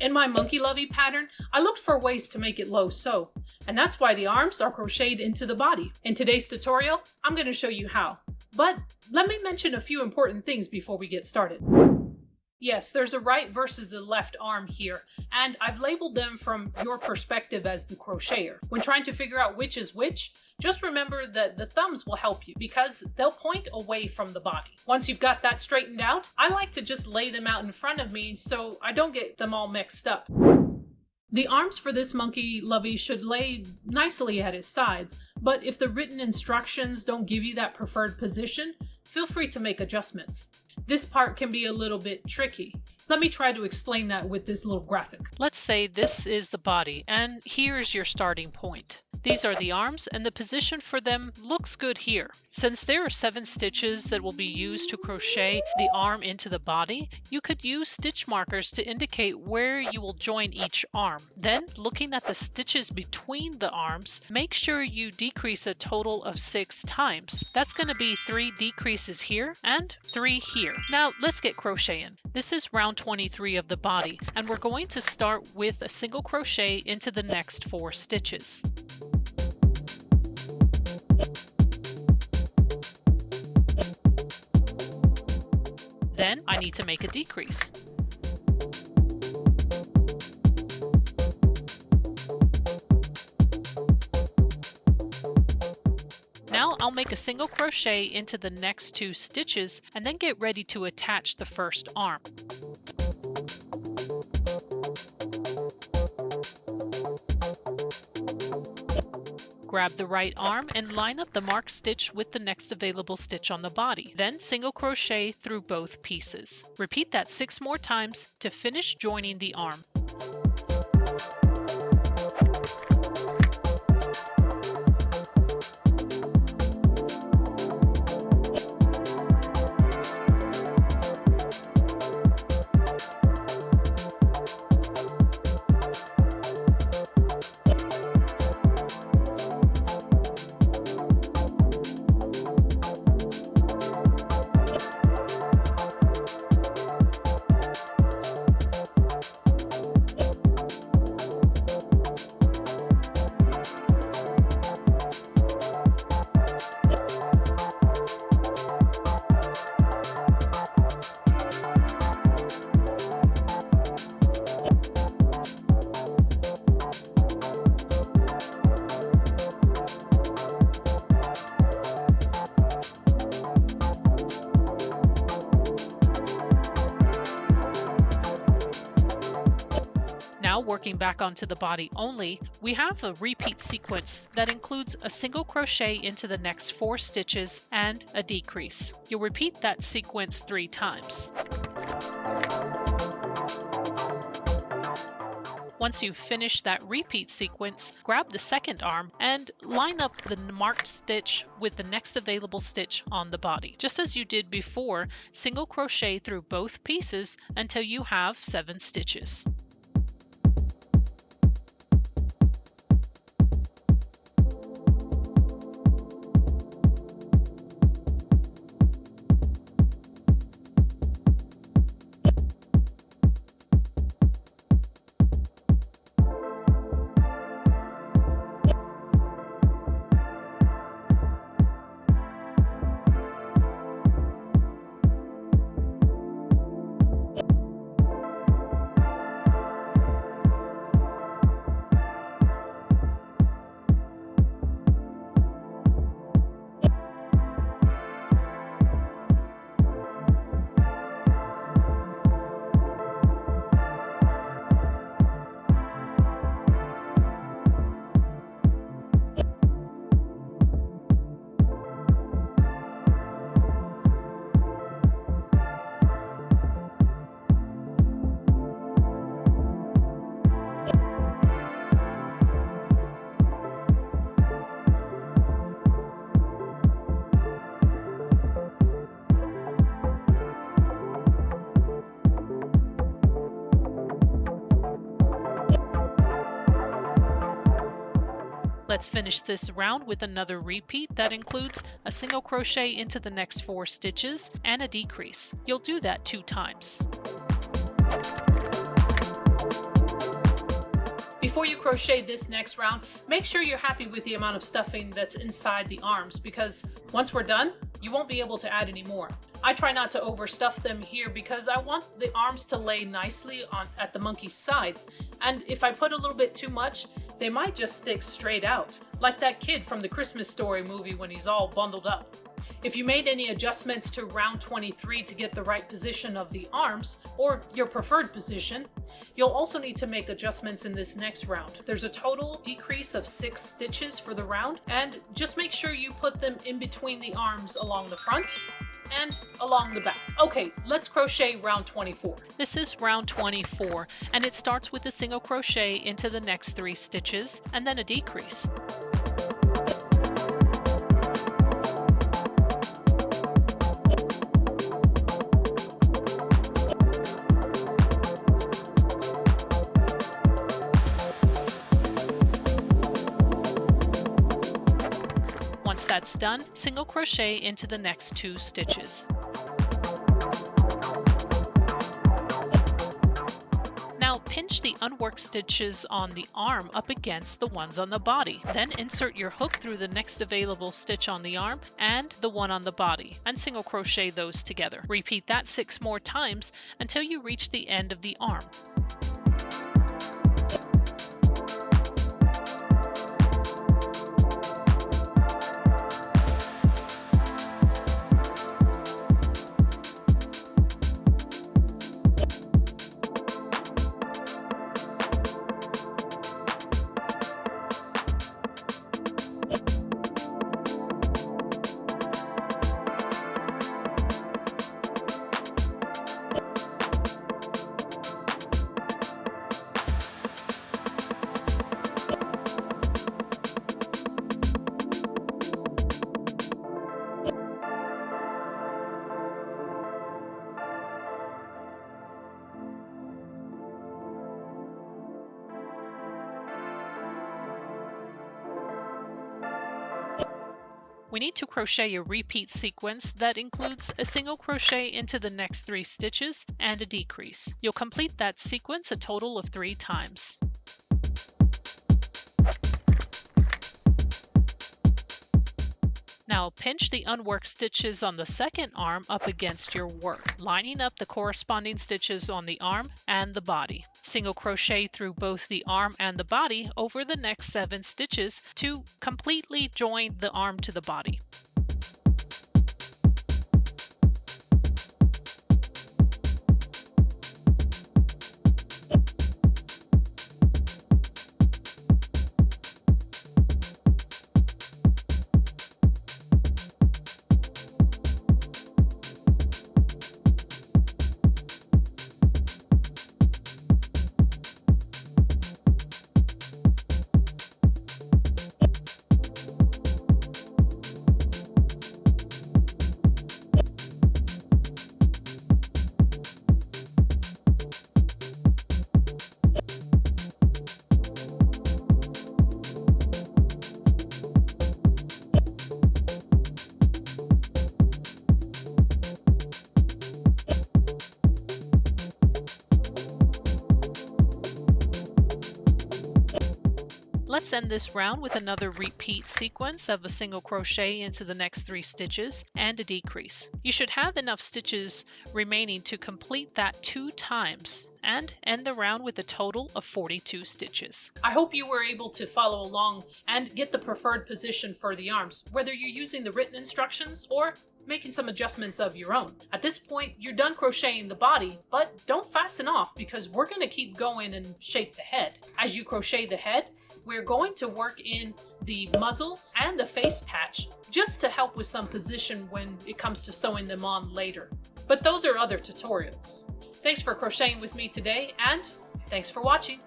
In my monkey Lovey pattern, I looked for ways to make it low sew, and that's why the arms are crocheted into the body. In today's tutorial, I'm going to show you how. But let me mention a few important things before we get started. Yes, there's a right versus a left arm here, and I've labeled them from your perspective as the crocheter. When trying to figure out which is which, just remember that the thumbs will help you because they'll point away from the body. Once you've got that straightened out, I like to just lay them out in front of me so I don't get them all mixed up. The arms for this monkey Lovey should lay nicely at his sides, but if the written instructions don't give you that preferred position, feel free to make adjustments. This part can be a little bit tricky. Let me try to explain that with this little graphic. Let's say this is the body, and here's your starting point. These are the arms, and the position for them looks good here. Since there are 7 stitches that will be used to crochet the arm into the body, you could use stitch markers to indicate where you will join each arm. Then, looking at the stitches between the arms, make sure you decrease a total of 6 times. That's going to be 3 decreases here and 3 here. Now, let's get crocheting. This is round 23 of the body, and we're going to start with a single crochet into the next 4 stitches. Then I need to make a decrease. Now I'll make a single crochet into the next 2 stitches and then get ready to attach the first arm. Grab the right arm and line up the marked stitch with the next available stitch on the body. Then single crochet through both pieces. Repeat that 6 more times to finish joining the arm. Now working back onto the body only, we have a repeat sequence that includes a single crochet into the next 4 stitches and a decrease. You'll repeat that sequence 3 times. Once you've finished that repeat sequence, grab the second arm and line up the marked stitch with the next available stitch on the body. Just as you did before, single crochet through both pieces until you have 7 stitches. Let's finish this round with another repeat that includes a single crochet into the next 4 stitches and a decrease. You'll do that 2 times. Before you crochet this next round, make sure you're happy with the amount of stuffing that's inside the arms, because once we're done, you won't be able to add any more. I try not to overstuff them here because I want the arms to lay nicely at the monkey's sides, and if I put a little bit too much, they might just stick straight out, like that kid from the Christmas Story movie when he's all bundled up. If you made any adjustments to round 23 to get the right position of the arms, or your preferred position, you'll also need to make adjustments in this next round. There's a total decrease of 6 stitches for the round, and just make sure you put them in between the arms along the front and along the back. Okay, let's crochet round 24. This is round 24, and it starts with a single crochet into the next 3 stitches and then a decrease. Once that's done, single crochet into the next 2 stitches. Now pinch the unworked stitches on the arm up against the ones on the body. Then insert your hook through the next available stitch on the arm and the one on the body, and single crochet those together. Repeat that 6 more times until you reach the end of the arm. We need to crochet a repeat sequence that includes a single crochet into the next 3 stitches and a decrease. You'll complete that sequence a total of 3 times. Now pinch the unworked stitches on the second arm up against your work, lining up the corresponding stitches on the arm and the body. Single crochet through both the arm and the body over the next 7 stitches to completely join the arm to the body. Let's end this round with another repeat sequence of a single crochet into the next 3 stitches and a decrease. You should have enough stitches remaining to complete that 2 times and end the round with a total of 42 stitches. I hope you were able to follow along and get the preferred position for the arms, whether you're using the written instructions or making some adjustments of your own. At this point, you're done crocheting the body, but don't fasten off because we're going to keep going and shape the head. As you crochet the head, we're going to work in the muzzle and the face patch just to help with some position when it comes to sewing them on later. But those are other tutorials. Thanks for crocheting with me today, and thanks for watching.